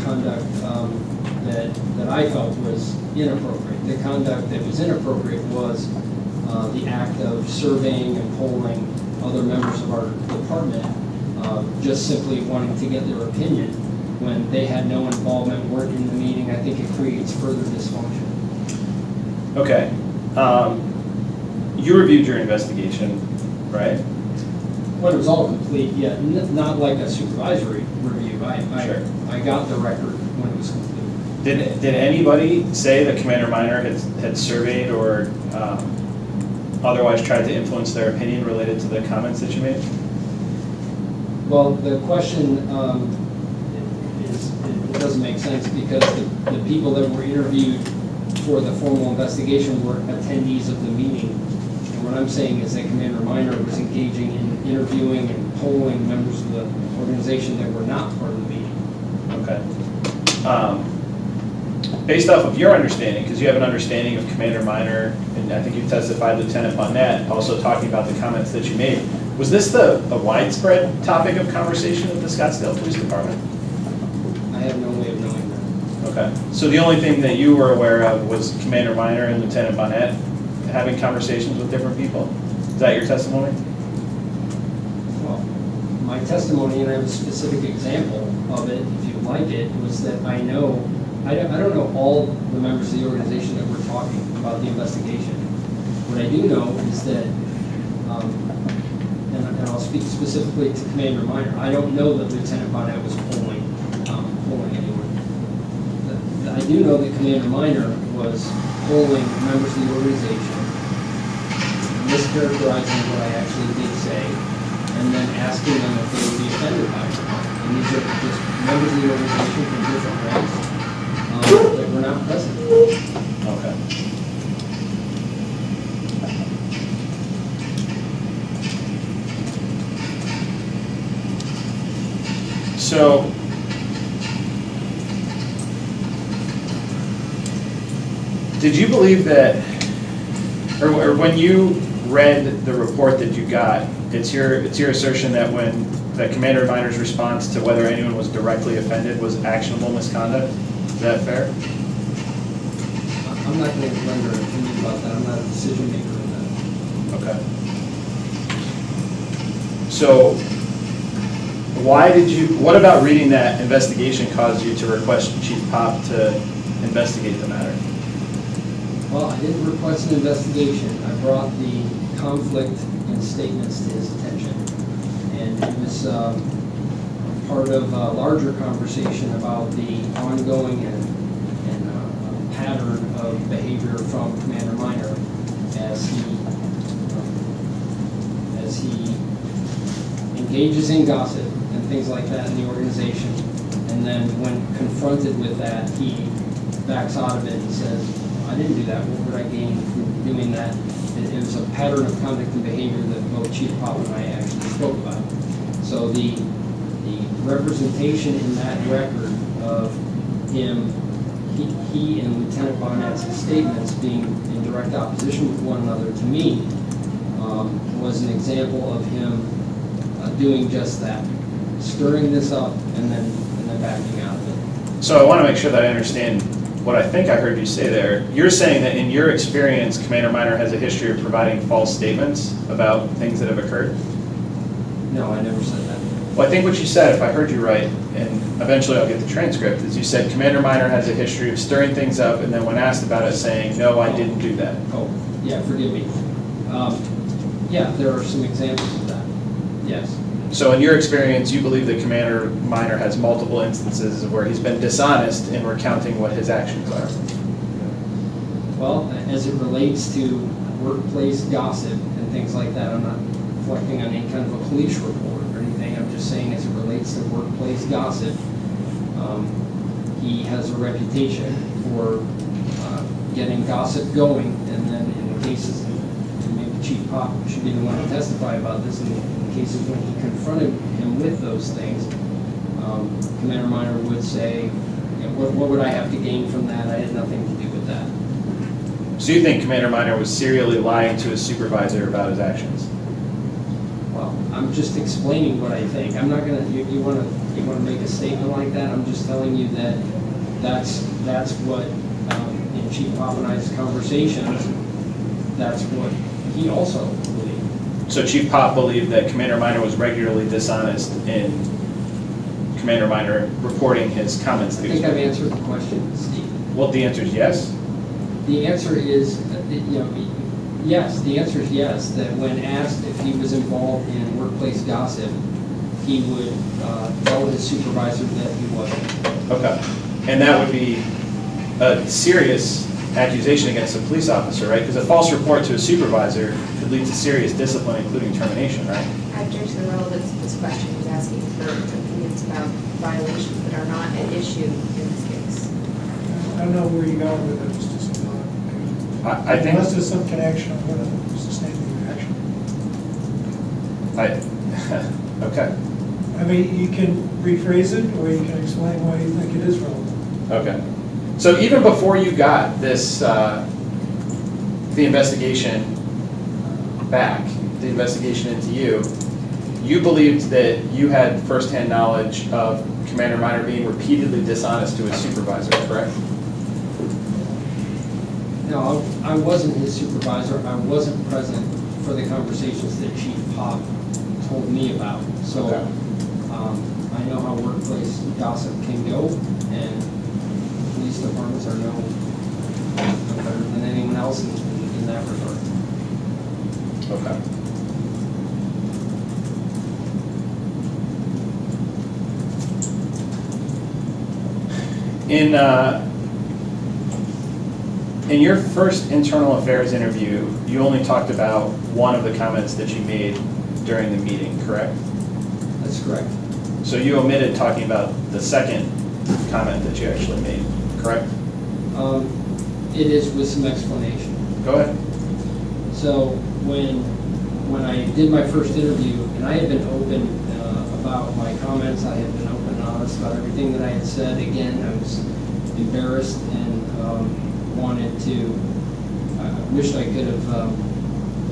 conduct that I felt was inappropriate. The conduct that was inappropriate was the act of surveying and polling other members of our department, just simply wanting to get their opinion when they had no involvement, weren't in the meeting. I think it creates further dysfunction. Okay. You reviewed your investigation, right? When it was all complete, yeah, not like a supervisory review. Sure. I got the record when it was complete. Did anybody say that Commander Minor had surveyed or otherwise tried to influence their opinion related to the comments that you made? Well, the question it doesn't make sense because the people that were interviewed for the formal investigation were attendees of the meeting. And what I'm saying is that Commander Minor was engaging in interviewing and polling members of the organization that were not part of the meeting. Okay. Based off of your understanding, because you have an understanding of Commander Minor, and I think you testified, Lieutenant Bonnet, also talking about the comments that you made, was this a widespread topic of conversation at the Scottsdale Police Department? I have no way of knowing that. Okay. So the only thing that you were aware of was Commander Minor and Lieutenant Bonnet having conversations with different people? Is that your testimony? Well, my testimony, and I have a specific example of it, if you like it, was that I don't know all the members of the organization that were talking about the investigation. What I do know is that, and I'll speak specifically to Commander Minor, I don't know that Lieutenant Bonnet was polling anyone. I do know that Commander Minor was polling members of the organization, mischaracterizing what I actually did say, and then asking them if they would be offended by it. And these are just members of the organization from different ranks that were not present. Okay. So, did you believe that, or when you read the report that you got, it's your assertion that that Commander Minor's response to whether anyone was directly offended was actionable misconduct? Is that fair? I'm not going to render an opinion about that. I'm not a decision maker in that. Okay. So, what about reading that investigation caused you to request Chief Pop to investigate the matter? Well, I didn't request an investigation. I brought the conflict in statements to his attention. And it was part of a larger conversation about the ongoing and pattern of behavior from Commander Minor as he engages in gossip and things like that in the organization. And then when confronted with that, he backs out of it and says, I didn't do that. What would I gain from doing that? It was a pattern of conduct and behavior that both Chief Pop and I actually spoke about. So the representation in that record of him, he and Lieutenant Barnett's statements being in direct opposition with one another, to me, was an example of him doing just that, stirring this up and then backing out of it. So I want to make sure that I understand what I think I heard you say there. You're saying that in your experience, Commander Minor has a history of providing false statements about things that have occurred? No, I never said that. Well, I think what you said, if I heard you right, and eventually I'll get the transcript, is you said Commander Minor has a history of stirring things up and then when asked about it saying, no, I didn't do that. Oh, yeah, forgive me. Yeah, there are some examples of that, yes. So in your experience, you believe that Commander Minor has multiple instances where he's been dishonest in recounting what his actions are? Well, as it relates to workplace gossip and things like that, I'm not reflecting on any kind of a police report or anything. I'm just saying as it relates to workplace gossip, he has a reputation for getting gossip going, and then in the cases, and maybe Chief Pop should be the one to testify about this, in the cases when he confronted him with those things, Commander Minor would say, what would I have to gain from that? I had nothing to do with that. So you think Commander Minor was serially lying to his supervisor about his actions? Well, I'm just explaining what I think. I'm not going to, you want to you want to make a statement like that. I'm just telling you that that's what, in Chief Pop and I's conversations, that's what he also believed. So Chief Pop believed that Commander Minor was regularly dishonest in Commander Minor reporting his comments. I think I've answered the question, Steve. Well, the answer is yes. The answer is, yes, the answer is yes, that when asked if he was involved in workplace gossip, he would tell his supervisor that he wasn't. Okay. And that would be a serious accusation against a police officer, right? Because a false report to a supervisor could lead to serious discipline, including termination, right? I object to the relevance of this question. He's asking for opinions about violations that are not an issue in this case. I don't know where you're going with it, Mr. Slavin. I think. Unless there's some connection, I'm going to sustain the action. Okay. I mean, you can rephrase it, or you can explain why you think it is relevant. Okay. So even before you got this, the investigation back, the investigation into you, you believed that you had firsthand knowledge of Commander Minor being repeatedly dishonest to his supervisor, correct? No, I wasn't his supervisor. I wasn't present for the conversations that Chief Pop told me about. So Okay. I know how workplace gossip can go, and police departments are no better than anyone else in that regard. Okay. In your first internal affairs interview, you only talked about one of the comments that you made during the meeting, correct? That's correct. So you omitted talking about the second comment that you actually made, correct? It is with some explanation. Go ahead. So when I did my first interview, and I had been open about my comments, I had been open and honest about everything that I had said. Again, I was embarrassed and wanted to, I wished I could have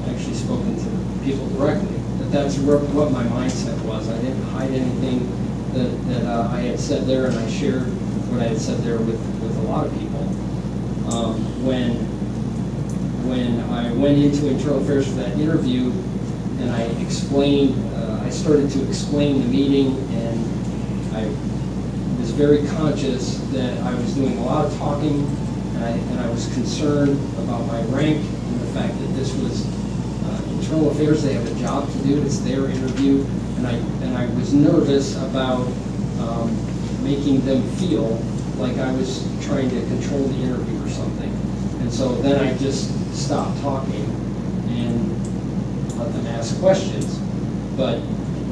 actually spoken to people directly. But that's what my mindset was. I didn't hide anything that I had said there, and I shared what I had said there with a lot of people. When I went into internal affairs for that interview, and I explained, I started to explain the meeting, and I was very conscious that I was doing a lot of talking, and I was concerned about my rank and the fact that this was internal affairs. They have a job to do. It's their interview, and I was nervous about making them feel like I was trying to control the interview or something. And so then I just stopped talking and let them ask questions. But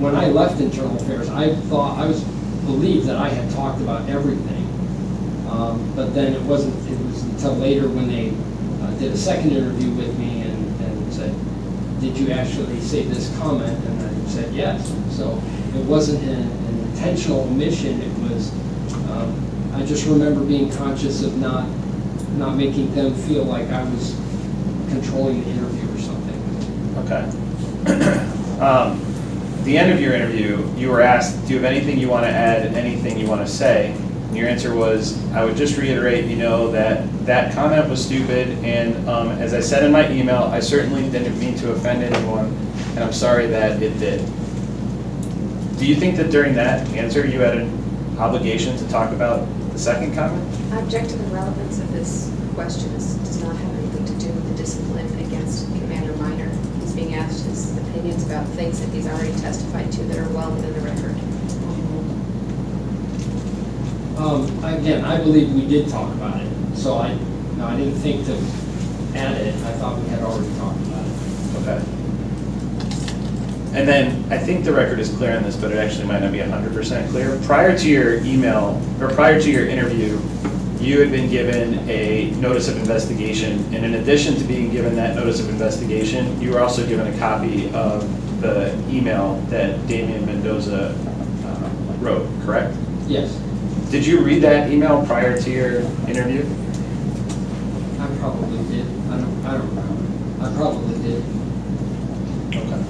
when I left internal affairs, I believed that I had talked about everything. But then it was until later when they did a second interview with me and said, did you actually say this comment? And I said yes. So it wasn't an intentional omission. It was, I just remember being conscious of not making them feel like I was controlling the interview or something. Okay. The end of your interview, you were asked, do you have anything you want to add, anything you want to say? And your answer was, I would just reiterate, that comment was stupid, and as I said in my email, I certainly didn't mean to offend anyone, and I'm sorry that it did. Do you think that during that answer you had an obligation to talk about the second comment? I object to the relevance of this question. This does not have anything to do with the discipline against Commander Minor. He's being asked his opinions about things that he's already testified to that are well within the record. Again, I believe we did talk about it, so I didn't think to add it. I thought we had already talked about it. Okay. And then, I think the record is clear on this, but it actually might not be 100% clear. Prior to your email, or prior to your interview, you had been given a notice of investigation, and in addition to being given that notice of investigation, you were also given a copy of the email that Damian Mendoza wrote, correct? Yes. Did you read that email prior to your interview? I probably did. I don't remember. I probably did. Okay.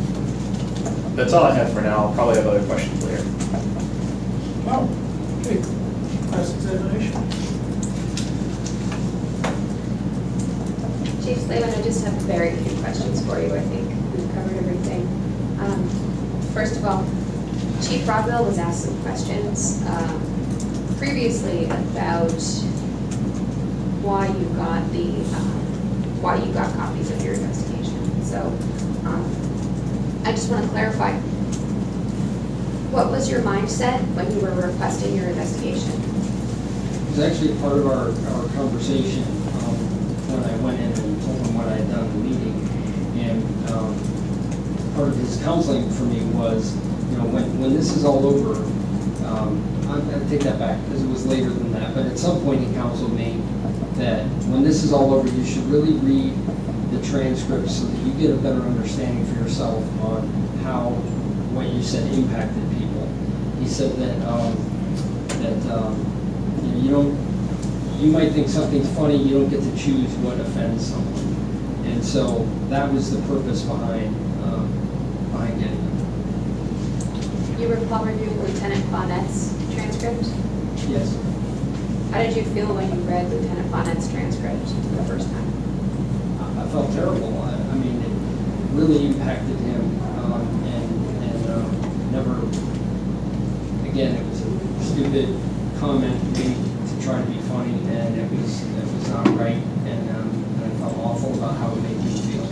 That's all I have for now. I'll probably have other questions later. Oh, okay. Cross-examination. Chief Slavin, I just have very few questions for you. I think we've covered everything. First of all, Chief Rodwell was asked some questions previously about why you got copies of your investigation. So I just want to clarify, what was your mindset when you were requesting your investigation? It was actually part of our conversation when I went in and told him what I had done in the meeting. And part of his counseling for me was, when this is all over, I take that back because it was later than that, but at some point he counseled me that when this is all over, you should really read the transcripts so that you get a better understanding for yourself on how what you said impacted people. He said that you might think something's funny, you don't get to choose what offends someone. And so that was the purpose behind getting it. You recall reviewing Lieutenant Bonnet's transcript? Yes. How did you feel when you read Lieutenant Bonnet's transcript the first time? I felt terrible. I mean, it really impacted him, and never. Again, it was a stupid comment made to try to be funny, and it was not right, and I felt awful about how it made me feel.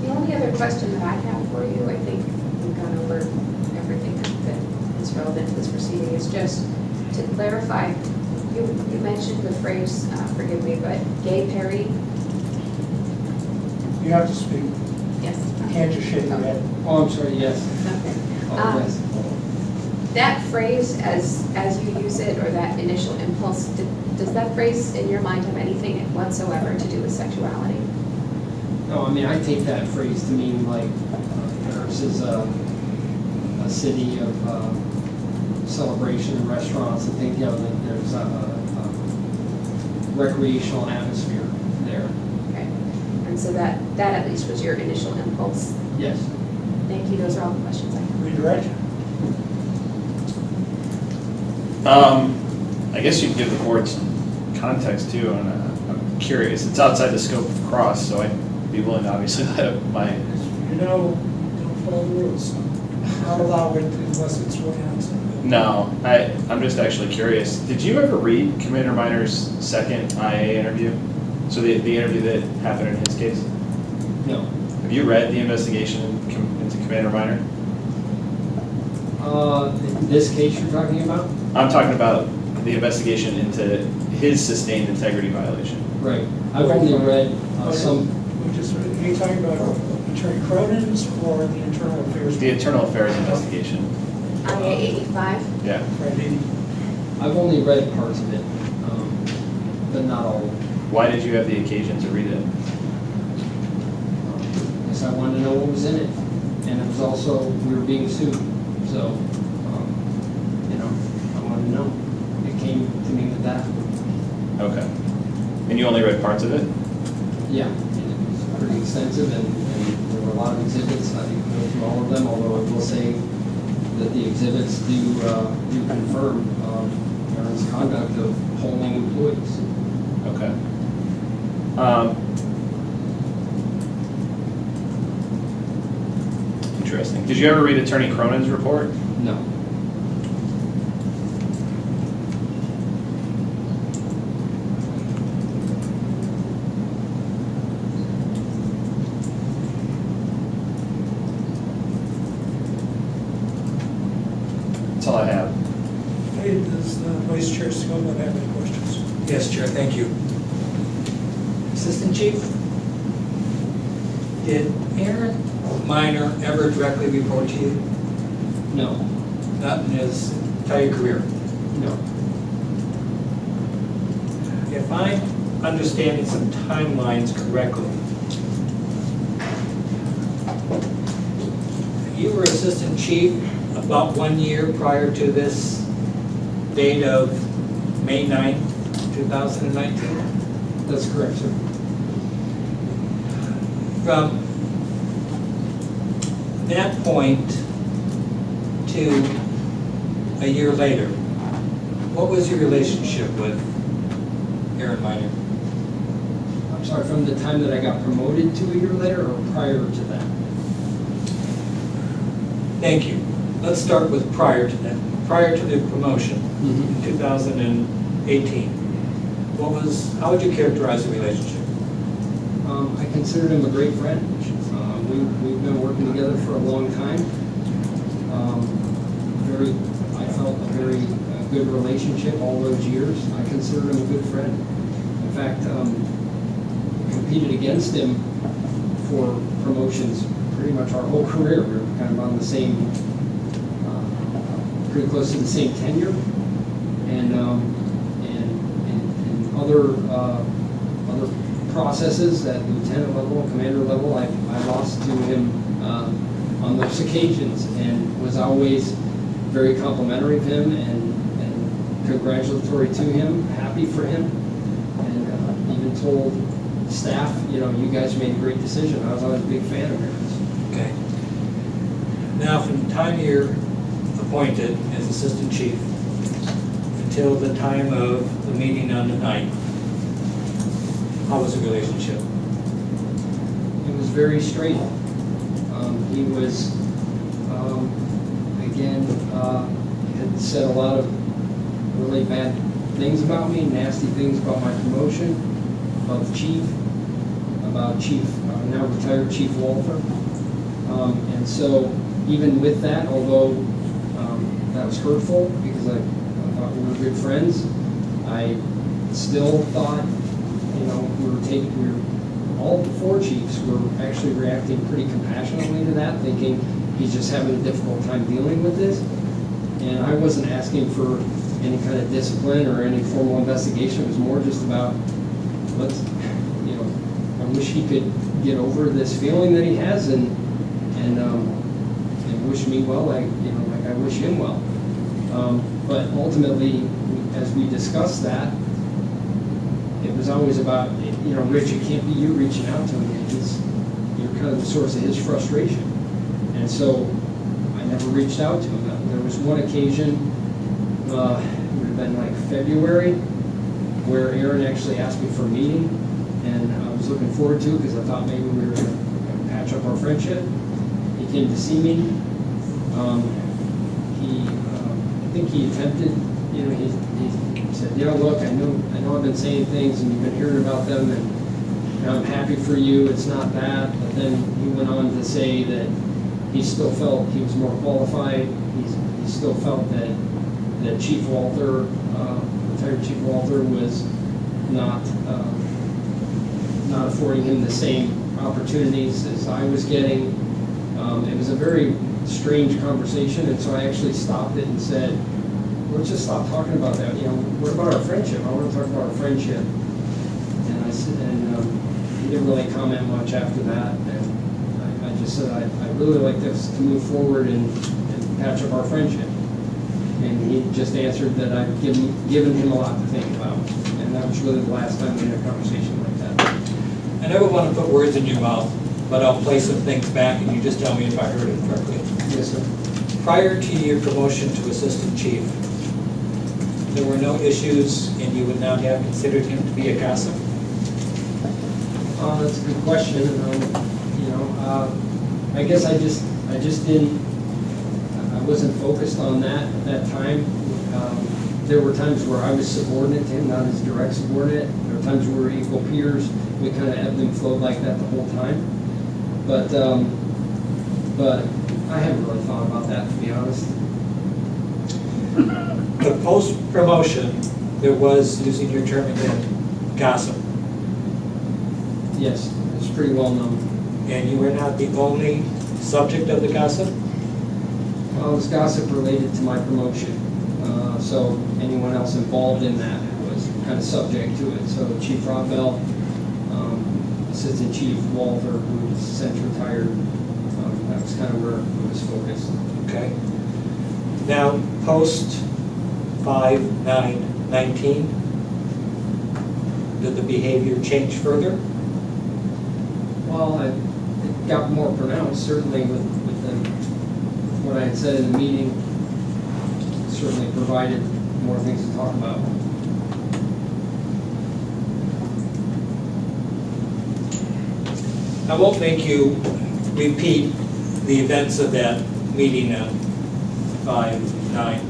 The only other question that I have for you, I think we've gone over everything that is relevant to this proceeding, is just to clarify. You mentioned the phrase, forgive me, but gay Perry. You have to speak. Yes. You can't just shake your head. Oh, I'm sorry. Yes. Okay. Oh, yes. That phrase, as you use it, or that initial impulse, does that phrase in your mind have anything whatsoever to do with sexuality? No, I mean, I take that phrase to mean like Paris is a city of celebration and restaurants and things, there's a recreational atmosphere there. Okay. And so that at least was your initial impulse. Yes. Thank you. Those are all the questions I have. Redirect. I guess you can give the board some context too, and I'm curious. It's outside the scope of cross, so I'd be willing to obviously let up my. Don't follow the rules. Not allow it unless it's way outside. No, I'm just actually curious. Did you ever read Commander Miner's second IA interview? So the interview that happened in his case? No. Have you read the investigation into Commander Miner? In this case you're talking about? I'm talking about the investigation into his sustained integrity violation. Right. I've only read some. Are you talking about Attorney Cronin's or the Internal Affairs? The Internal Affairs investigation. IA 85? Yeah. Right. I've only read parts of it, but not all of it. Why did you have the occasion to read it? Because I wanted to know what was in it. And it was also, we were being sued. So, I wanted to know. It came to me with that. Okay. And you only read parts of it? Yeah, and it was pretty extensive, and there were a lot of exhibits. I didn't go through all of them, although I will say that the exhibits do confirm Aaron's conduct of polling employees. Okay. Interesting. Did you ever read Attorney Cronin's report? No. That's all I have. Hey, does Vice Chair Scoggin have any questions? Yes, Chair, thank you. Assistant Chief, did Aaron Minor ever directly report to you? No. Not in his entire career? No. If I'm understanding some timelines correctly, you were Assistant Chief about 1 year prior to this date of May 9th, 2019? That's correct, sir. From that point to a year later, what was your relationship with Aaron Miner? I'm sorry, from the time that I got promoted to a year later or prior to that? Thank you. Let's start with prior to that, prior to the promotion in 2018. How would you characterize the relationship? I considered him a great friend. We've been working together for a long time. I felt a very good relationship all those years. I considered him a good friend. In fact, competed against him for promotions pretty much our whole career. We were kind of on the same, pretty close to the same tenure. And other processes at lieutenant level, commander level, I lost to him on those occasions, and was always very complimentary of him and congratulatory to him, happy for him, and even told staff, you guys made a great decision. I was always a big fan of his. Okay. Now, from the time you're appointed as assistant chief until the time of the meeting on the 9th, how was the relationship? It was very straight. He was, again, had said a lot of really bad things about me, nasty things about my promotion, about the chief, about now retired Chief Walter. And so even with that, although that was hurtful because I thought we were good friends, I still thought, all the four chiefs were actually reacting pretty compassionately to that, thinking he's just having a difficult time dealing with this. And I wasn't asking for any kind of discipline or any formal investigation. It was more just about, I wish he could get over this feeling that he has and wish me well, like I wish him well. But ultimately, as we discussed that, it was always about, Rich, it can't be you reaching out to him. You're kind of the source of his frustration. And so I never reached out to him. There was one occasion, it would have been like February, where Aaron actually asked me for a meeting, and I was looking forward to it because I thought maybe we were going to patch up our friendship. He came to see me. I think he attempted, he said, look, I know I've been saying things and you've been hearing about them, and I'm happy for you, it's not that. But then he went on to say that he still felt he was more qualified. He still felt that Chief Walter, retired Chief Walter, was not affording him the same opportunities as I was getting. It was a very strange conversation, and so I actually stopped it and said, let's just stop talking about that. What about our friendship? I want to talk about our friendship. And I said, he didn't really comment much after that. And I just said, I'd really like this to move forward and patch up our friendship. And he just answered that I'd given him a lot to think about. And that was really the last time we had a conversation like that. I never want to put words in your mouth, but I'll play some things back and you just tell me if I heard it correctly. Yes, sir. Prior to your promotion to assistant chief, there were no issues and you would not have considered him to be a gossip? That's a good question. I guess I just didn't, I wasn't focused on that at that time. There were times where I was subordinate to him, not his direct subordinate. There were times where we were equal peers. We kind of ebbed and flowed like that the whole time. But I haven't really thought about that, to be honest. The post-promotion, there was, using your term again, gossip. Yes, it's pretty well known. And you were not the only subject of the gossip? Well, it was gossip related to my promotion. So anyone else involved in that was kind of subject to it. So Chief Rothbell, Assistant Chief Walter, who was since retired, that was kind of where it was focused. Okay. Now, post 5/9/19, did the behavior change further? Well, it got more pronounced, certainly with the what I had said in the meeting certainly provided more things to talk about. I won't make you repeat the events of that meeting on 5/9,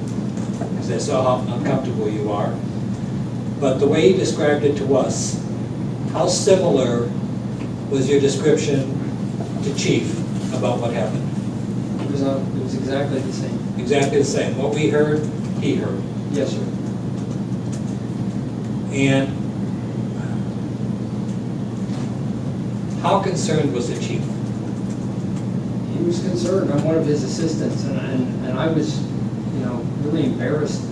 because I saw how uncomfortable you are. But the way you described it to us, how similar was your description to Chief about what happened? It was exactly the same. Exactly the same. What we heard, he heard. Yes, sir. And how concerned was the chief? He was concerned. I'm one of his assistants, and I was, really embarrassed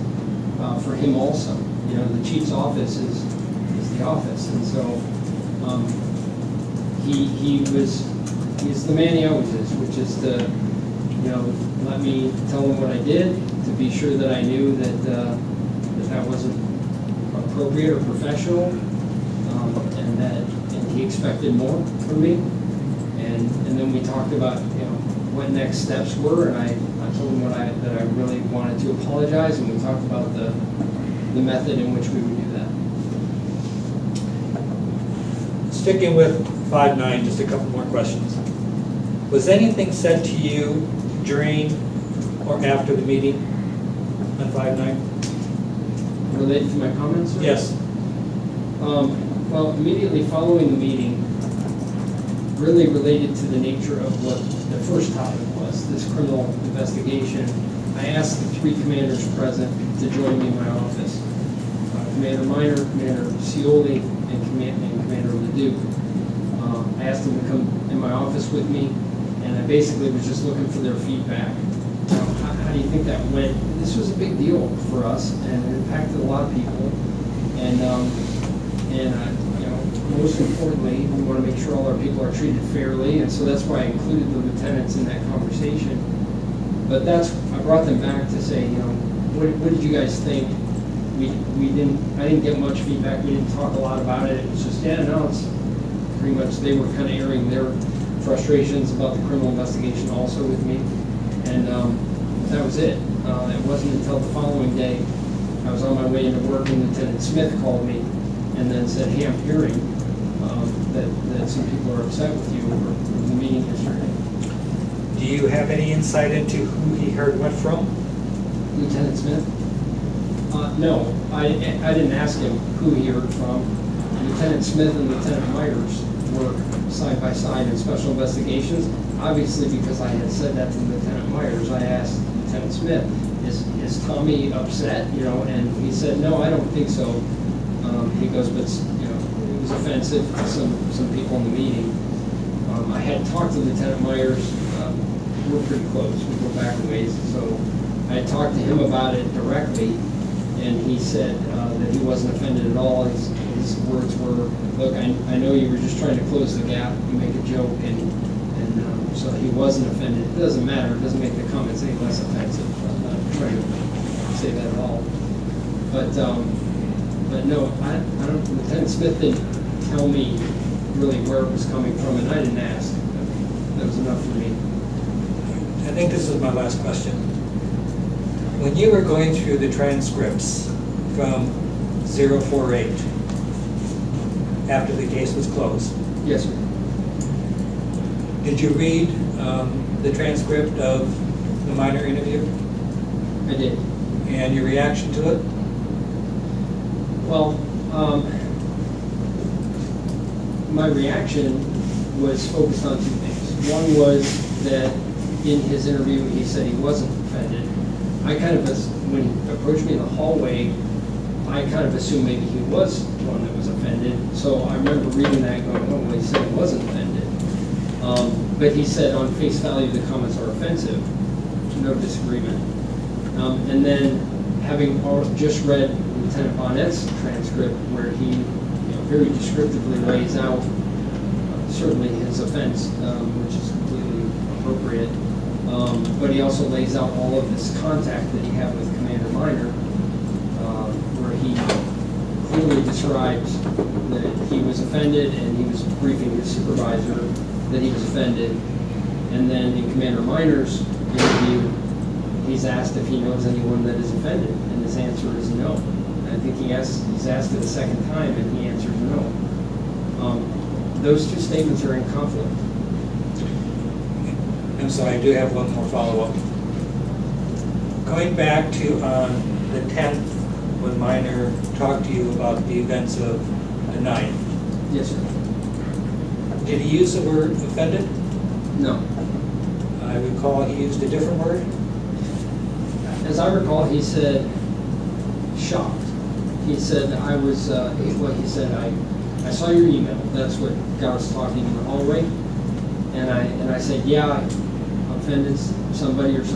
for him also. The chief's office is the office, and so he's the man he always is, which is to, let me tell him what I did, to be sure that I knew that that wasn't appropriate or professional, and he expected more from me. And then we talked about, what next steps were, and I told him that I really wanted to apologize, and we talked about the method in which we would do that. Sticking with 5/9, just a couple more questions. Was anything said to you during or after the meeting on 5/9? Related to my comments, sir? Yes. Well, immediately following the meeting, really related to the nature of what the first topic was, this criminal investigation, I asked the three commanders present to join me in my office. Commander Minor, Commander Cioli, and Commander Leduc. I asked them to come in my office with me, and I basically was just looking for their feedback. How do you think that went? This was a big deal for us, and it impacted a lot of people. And most importantly, we want to make sure all our people are treated fairly, and so that's why I included the lieutenants in that conversation. But I brought them back to say, what did you guys think? I didn't get much feedback. We didn't talk a lot about it. It was just, it's pretty much, they were kind of airing their frustrations about the criminal investigation also with me. And that was it. It wasn't until the following day, I was on my way into work, and Lieutenant Smith called me and then said, hey, I'm hearing that some people are upset with you over the meeting yesterday. Do you have any insight into who he heard what from? Lieutenant Smith? No, I didn't ask him who he heard from. Lieutenant Smith and Lieutenant Myers work side by side in special investigations. Obviously, because I had said that to Lieutenant Myers, I asked Lieutenant Smith, is Tommy upset? And he said, no, I don't think so. He goes, but it was offensive to some people in the meeting. I had talked to Lieutenant Myers. We're pretty close. We go back a ways. So I had talked to him about it directly, and he said that he wasn't offended at all. His words were, look, I know you were just trying to close the gap. You make a joke, and so he wasn't offended. It doesn't matter. It doesn't make the comments any less offensive. I'm not trying to say that at all. But no, I don't. Lieutenant Smith didn't tell me really where it was coming from, and I didn't ask. That was enough for me. I think this is my last question. When you were going through the transcripts from 048, after the case was closed, Yes, sir. did you read the transcript of the minor interview I did. and your reaction to it? Well, my reaction was focused on two things. One was that in his interview, he said he wasn't offended. I kind of, when he approached me in the hallway, I kind of assumed maybe he was one that was offended. So I remember reading that going, oh, well, he said he wasn't offended. But he said on face value, the comments are offensive. No disagreement. And then having just read Lieutenant Bonnet's transcript where he very descriptively lays out certainly his offense, which is completely appropriate. But he also lays out all of this contact that he had with Commander Minor, where he clearly describes that he was offended and he was briefing his supervisor that he was offended. And then in Commander Minor's interview, he's asked if he knows anyone that is offended, and his answer is no. I think he's asked it a second time, and he answers no. Those two statements are in conflict. And so I do have one more follow-up. Going back to the 10th, when Minor talked to you about the events of the 9th, Yes, sir. did he use the word offended? No. I recall he used a different word. As I recall, he said shocked. He said he said, I saw your email. That's what got us talking in the hallway. And I said, yeah, I offended somebody or something.